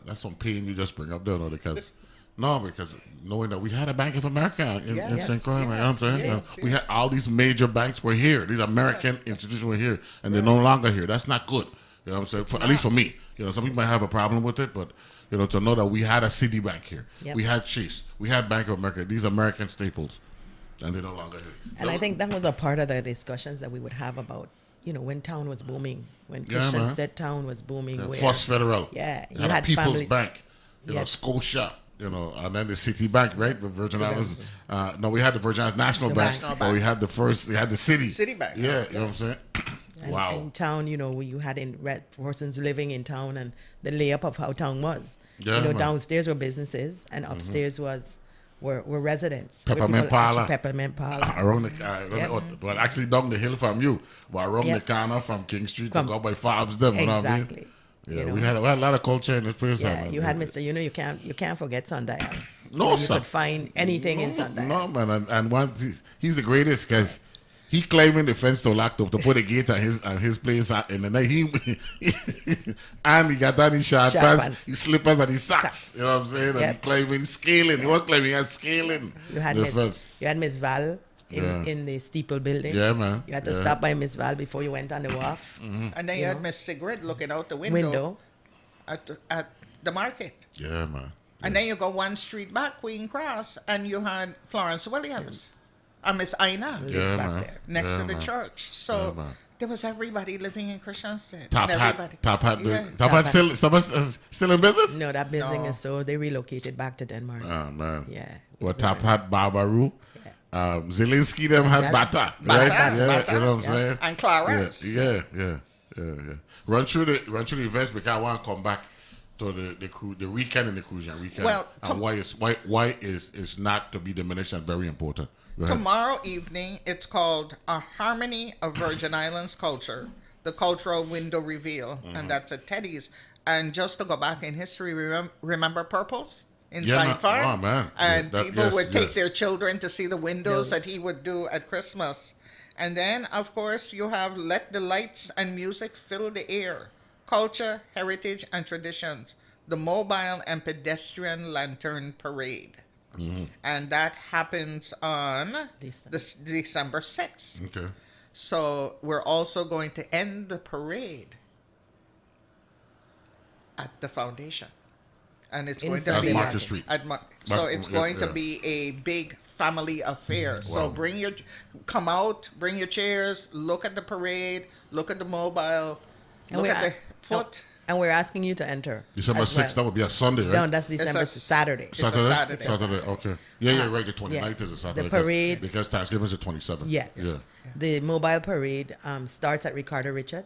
That's some pain you just bring up there, though, because knowing that we had a Bank of America in St. Croix, you know what I'm saying? We had all these major banks were here. These American institutions were here, and they're no longer here. That's not good. You know what I'm saying? At least for me. Some people might have a problem with it, but to know that we had a Citibank here, we had Chase, we had Bank of America. These American staples, and they're no longer here. And I think that was a part of the discussions that we would have about, when town was booming, when Christiansted Town was booming. Yeah, First Federal. Yeah, you had People's families. Bank, Scotia. And then the Citibank, right? The Virgin Islands. No, we had the Virgin Islands National Bank. But we had the Citibank. Yeah, you know what I'm saying? Wow. In town, you had persons living in town and the layup of how town was. Yeah, downstairs were businesses and upstairs was were residents. where Peppermint people actually- parlor. Peppermint parlor. Around the, well, actually down the hill from you, but around Yep. the corner from King Street From- to go by Fabs them, you know what I mean? Exactly. Yeah, You know, we had a lot of culture in this place. Yeah, man. you had Mr. You can't forget Sundial. No, you sir. could find anything in Sundial. No, man, and one, he's the greatest because he climbing the fence to lock up to put a gate on his place in the night. And he got down his short pants, his slippers, and his socks. You know what I'm saying? And Yep. he climbing, scaling. He was climbing and scaling You had the Miss, fence. you had Miss Val Yeah. in the steeple building. Yeah, man. You had to Yeah. stop by Miss Val before you went on the wharf. And then you had Miss Sigrid looking out the Window. at the market. Yeah, man. And then you go one street back, Queen Cross, and you had Florence Williams and Miss Aina Yeah, back man. there. next Yeah, to the man. church. So Yeah, man. there was everybody living in Christiansted. Top and hat, everybody. top hat, Yeah. top hat. Still in business? No, that building No. is so they relocated back to Denmark. Oh man. Yeah. Well, top hat, Barbaroo. Zelensky them had Yeah. Bata, Bata, right? Yeah, Bata. you know what I'm Yeah. saying? And Clarence. Yeah. Run through the events because I want to come back to the weekend and the Crucian weekend. Well, and why is not to be diminished and very important. Go ahead. Tomorrow evening, it's called A Harmony of Virgin Islands Culture, the Cultural Window Reveal, and that's at Teddy's. And just to go back in history, remember Purples in Yeah, man. Farm? Oh, man. And Yes, that- people yes, would take yes. their children to see the windows Yes. that he would do at Christmas. And then, of course, you have Let the Lights and Music Fill the Air, Culture, Heritage, and Traditions, the Mobile and Pedestrian Lantern Parade. And that happens on December 6th. Okay. So we're also going to end the parade at the foundation. And it's going to Inside be the Market Street. so it's going yeah. to be a big family affair. So Wow. come out, bring your chairs, look at the parade, look at the mobile, And look we're at the a- foot. And we're asking you to enter. December as 6th, that well. would be a Sunday, right? No, that's December It's a- Saturday. It's a Saturday. Saturday, okay. Yeah, right. The 29th is a Saturday. parade- Because Thanksgiving is the 27th. Yes. Yeah. The mobile parade starts at Ricardo Richard.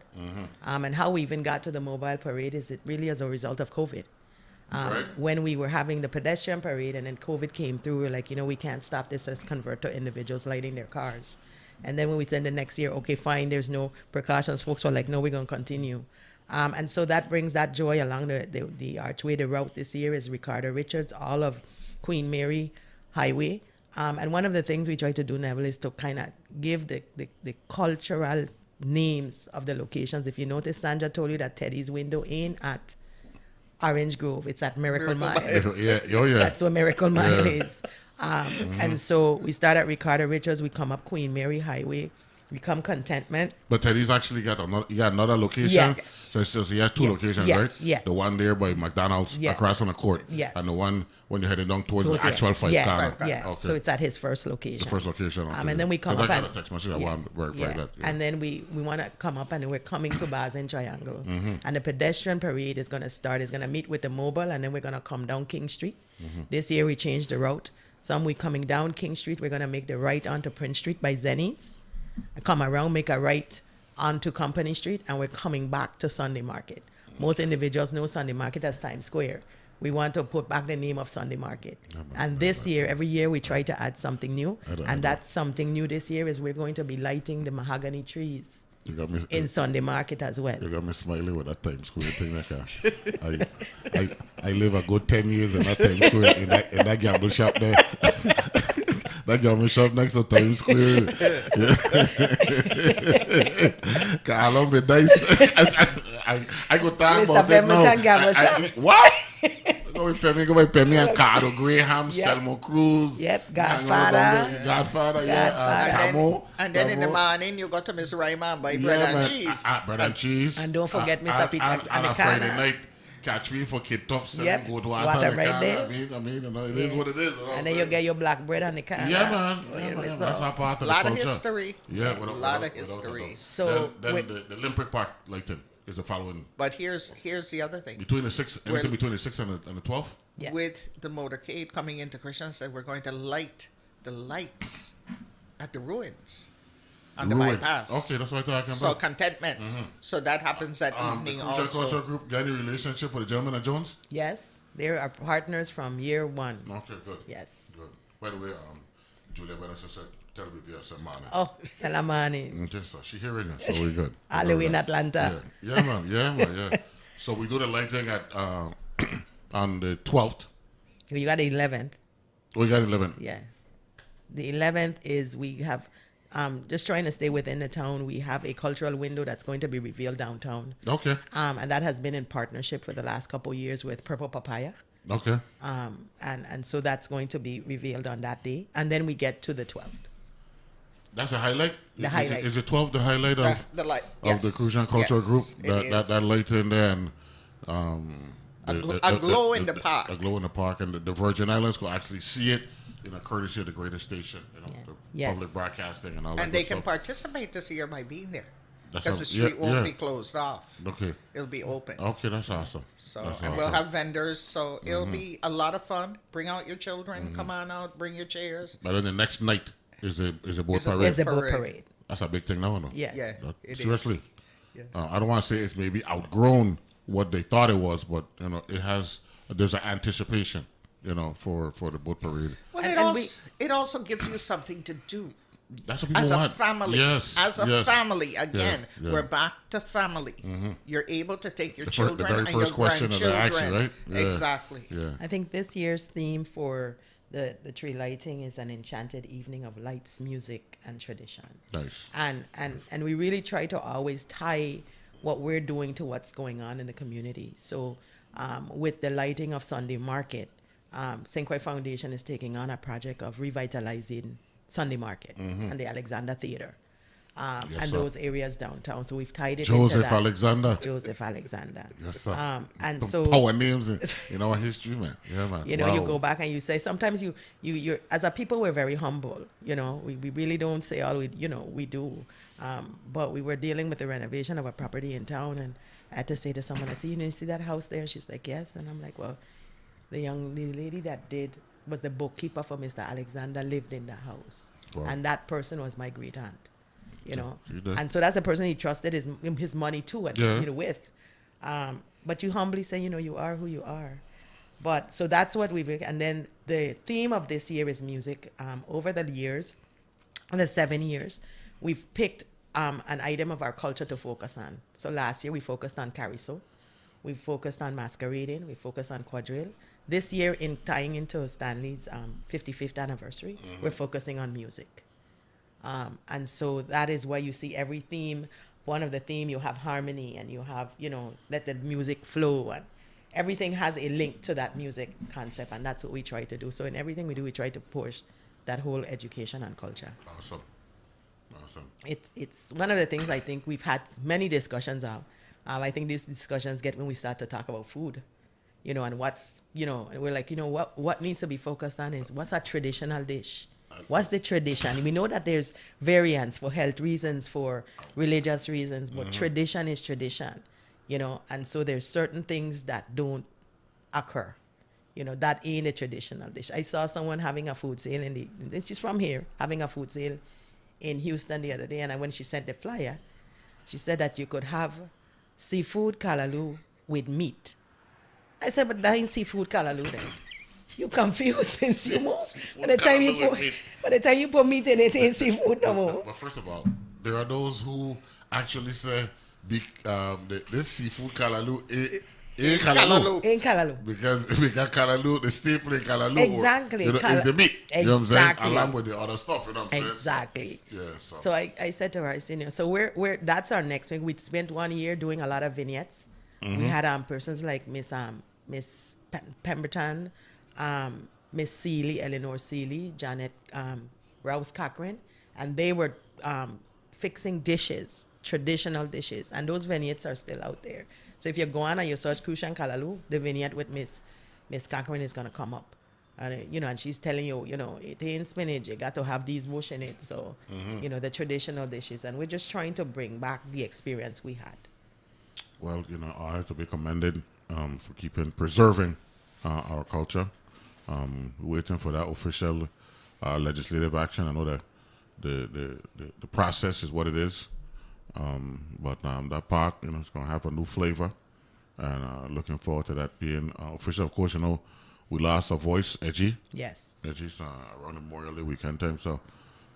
And how we even got to the mobile parade is it really as a result of COVID. Right. When we were having the pedestrian parade and then COVID came through, we were like, we can't stop this. Let's convert to individuals lighting their cars. And then when we said the next year, okay, fine, there's no precautions, folks were like, no, we're going to continue. And so that brings that joy along the archway. The route this year is Ricardo Richards, all of Queen Mary Highway. And one of the things we try to do, Neville, is to kind of give the cultural names of the locations. If you notice, Sandra told you that Teddy's window ain't at Orange Grove. It's at Miracle Mile. Yeah. Oh, yeah. That's where Miracle Mile Yeah. is. And so we start at Ricardo Richards. We come up Queen Mary Highway. We come Contentment. But Teddy's actually got another location. Yes. So he has two locations, Yes, right? yes. The one there by McDonald's Yes. across from the court. Yes. And the one when you're heading down towards the Towards actual fight yeah, corner. yeah. Okay. So it's at his first location. the first location. Okay. And then we come 'Cause up I and got a text message. I yeah, want to verify yeah. that. Yeah. And then we want to come up and we're coming to Bars and Triangle. Mm-hmm. And the pedestrian parade is going to start. It's going to meet with the mobile and then we're going to come down King Street. Mm-hmm. This year we changed the route. Some we coming down King Street. We're going to make the right onto Prince Street by Zenny's. Come around, make a right onto Company Street, and we're coming back to Sunday Market. Most individuals know Sunday Market as Times Square. We want to put back the name of Sunday Market. And this year, every year, we try to add something new. And that something new this year is we're going to be lighting the mahogany trees You got me. in Sunday Market as well. You got me smiling with that Times Square thing. Like, I live a good 10 years in that Times Square, in that gamble shop there. That gamble shop next to Times Square. I love it nice. I go talk Mr. about it now. Pemberton gamble shop. What? Go by Penny and Cardo Graham, Yep. Selma Cruz. Yep, Godfather. Godfather, yeah. Godfather. And then in the Tamo. morning, you go to Miss Raima and buy bread and man. cheese. Bread and cheese. And don't forget Mr. Peter and and the a Friday corner. night, catch me for Kid Tuffs and Yep. good Water water. right there. I mean, you know, it is what it is. You know And what then I'm you get your black bread on the corner. saying? Yeah, man. Oh, Yeah, you man. know, That's so- our part A of lot the of culture. history. Yeah, A lot of without a history. doubt. So then with- the Olympic Park lighting is the following. But here's the other thing. Between the 6th, Well- anything between the 6th and the 12th? Yes. With the motorcade coming into Christiansted, we're going to light the lights at the ruins on the Ruins. bypass. Okay, that's what I'm talking So about. Contentment. So that happens that The evening Crucian Cultural also. Group got any relationship with the gentleman at Jones? Yes, they are partners from year one. Okay, good. Yes. Good. By the way, Julia, when I said, tell Vivian some money. Oh, Salamani. Okay, so she hearing us, so we good. All the way in Atlanta. Yeah, man, yeah. So we do the lighting at on the 12th. We got the 11th. We got 11. Yeah. The 11th is we have, just trying to stay within the town, we have a cultural window that's going to be revealed downtown. Okay. And that has been in partnership for the last couple of years with Purple Papaya. Okay. And so that's going to be revealed on that day. And then we get to the 12th. That's a highlight? The highlight. Is the 12th the highlight of The light. of the Crucian Cultural Group? That light in there and a glow in the park. A glow in the park, and the Virgin Islands will actually see it, courtesy of the greatest station, the Yes. public broadcasting and all that. And they good can stuff. participate this year by being there. That's Because the awesome. street won't be closed off. Okay. It'll be open. Okay, that's awesome. So, That's and we'll awesome. have vendors. So it'll be a lot of fun. Bring out your children. Come on out. Bring your chairs. But then the next night is a boat Is a parade. There's the boat Parade. parade. That's a big thing now, no? Yes. Yeah. That- It seriously. is. I don't want to say it's maybe outgrown what they thought it was, but it has. There's an anticipation, for the boat parade. Well, And it also gives you something to do. That's what people As a want. family. Yes. As a yes. family. Again, Yeah. we're back to family. You're able to take your The children very and first your question of the grandchildren. action, right? Yeah. Exactly. Yeah. I think this year's theme for the tree lighting is an enchanted evening of lights, music, and tradition. Nice. And we really try to always tie what we're doing to what's going on in the community. So with the lighting of Sunday Market, St. Croix Foundation is taking on a project of revitalizing Sunday Market and the Alexander Theater Yes, and sir. those areas downtown. So we've tied it into Joseph that. Alexander. Joseph Alexander. Yes, sir. And Some so power names in our history, man. Yeah, man. you Wow. go back and you say, sometimes you're as a people, we're very humble. We really don't say all we do. But we were dealing with the renovation of a property in town, and I had to say to someone, I said, you see that house there? And she's like, yes. And I'm like, well, the lady that was the bookkeeper for Mr. Alexander, lived in the house. Wow. And that person was my great aunt, She did. And so that's a person he trusted his money to and Yeah. with. But you humbly say, you are who you are. But so that's what and then the theme of this year is music. Over the years, in the 7 years, we've picked an item of our culture to focus on. So last year we focused on carousel. We focused on masquerading. We focused on quadrille. This year, in tying into Stanley's 55th anniversary, we're focusing on music. And so that is why you see every theme. One of the theme, you have harmony, and you have, let the music flow, and everything has a link to that music concept, and that's what we try to do. So in everything we do, we try to push that whole education and culture. Awesome. It's one of the things I think we've had many discussions of. I think these discussions get when we start to talk about food, and what's, and we're like, what needs to be focused on is what's a traditional dish? What's the tradition? We know that there's variants for health reasons, for religious reasons, but tradition is tradition, and so there's certain things that don't occur, that ain't a traditional dish. I saw someone having a food sale she's from here, having a food sale in Houston the other day, and when she sent the flyer, she said that you could have seafood callaloo with meat. I said, but that ain't seafood callaloo then. You confused since you move. By the time you put meat in it, ain't seafood no more. But first of all, there are those who actually say this seafood callaloo ain't callaloo. Ain't callaloo. Because callaloo, the staple in callaloo Exactly. is the meat. You know what I'm saying? Exactly. Along with the other stuff. You know what I'm saying? Exactly. Yeah. So I said to her, I said, so we're that's our next week. We spent 1 year doing a lot of vignettes. We had persons like Miss Pemberton, Miss Seeley, Eleanor Seeley, Janet Rouse Cochran, and they were fixing dishes, traditional dishes, and those vignettes are still out there. So if you go on and you search Crucian Cultural, the vignette with Miss Cochran is gonna come up, and and she's telling you, it ain't spinach, you got to have these bush in it. So the traditional dishes, and we're just trying to bring back the experience we had. Well, I have to be commended for preserving our culture. Waiting for that official legislative action. I know that the process is what it is, but that part, it's going to have a new flavor, and looking forward to that being official. Of course, we lost a voice, Edgy. Yes. Edgy's around Memorial Day weekend time, so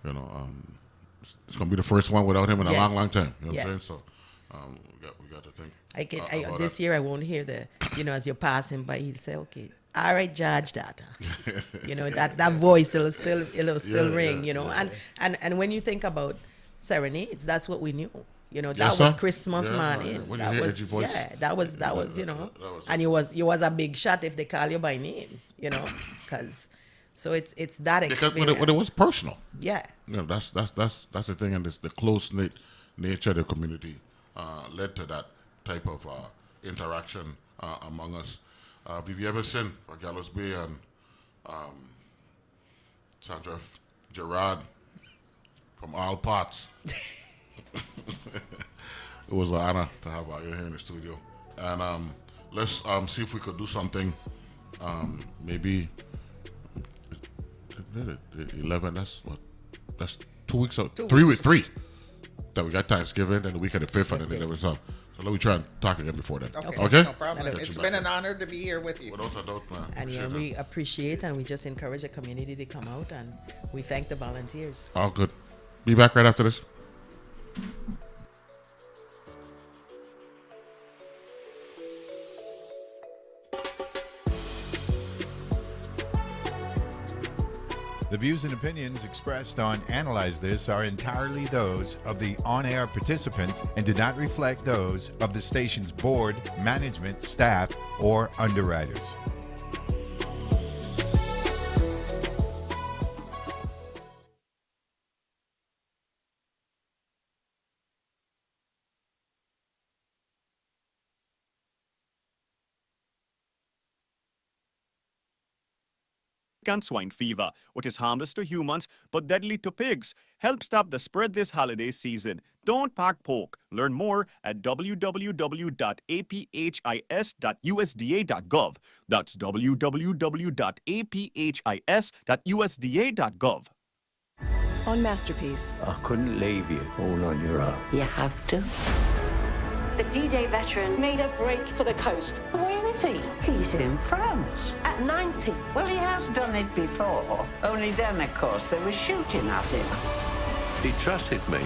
it's gonna be the first one without him in a Yes. long, long time. You know what I'm Yes. saying? So we got to think. I this year I won't hear as you're passing by, he'll say, okay, all right, Judge Data. that voice it'll still ring, and when you think about serenades, that's what we knew. That Yes, was sir. Christmas morning. When you That hear was Edgy voice. that was and you was a big shot if they call you by name, because so it's that Because experience. but it was personal. Yeah. That's the thing, and it's the close knit nature of the community led to that type of interaction among us. Vivian Ebbesen for Gallows Bay and Sandra, Gerard from all parts. It was an honor to have you here in the studio, and let's see if we could do something. Maybe 11. That's 2 weeks out. 3 weeks. 3. That we got Thanksgiving and the week of the 5th, and then there was So let me try and talk again before then. Okay? No problem. Catch It's you been back an honor to be here with you. Without a doubt, man. And we appreciate and we just encourage the community to come out, and we thank the volunteers. All good. Be back right after this. The views and opinions expressed on Analyze This are entirely those of the on-air participants and do not reflect those of the station's board, management, staff, or underwriters. And swine fever, which is harmless to humans but deadly to pigs. Help stop the spread this holiday season. Don't pack pork. Learn more at www.aphis.usda.gov. That's www.aphis.usda.gov. On Masterpiece. I couldn't leave you all on your own. You have to. The D-Day veteran made a break for the coast. Where is he? He's in France. At 90. Well, he has done it before. Only then, of course, they were shooting at him. He trusted me.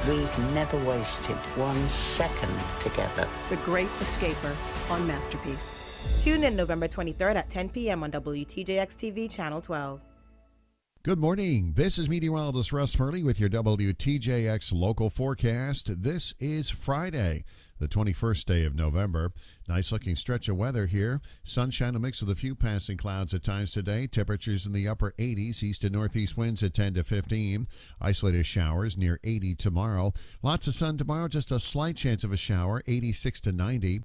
We've never wasted 1 second together. The Great Escaper on Masterpiece. Tune in November 23rd at 10 p.m. on WTJX TV, Channel 12. Good morning. This is meteorologist Russ Murley with your WTJX local forecast. This is Friday, the 21st day of November. Nice looking stretch of weather here. Sunshine, a mix with a few passing clouds at times today. Temperatures in the upper 80s, east and northeast winds at 10 to 15. Isolated showers near 80 tomorrow. Lots of sun tomorrow, just a slight chance of a shower, 86 to 90.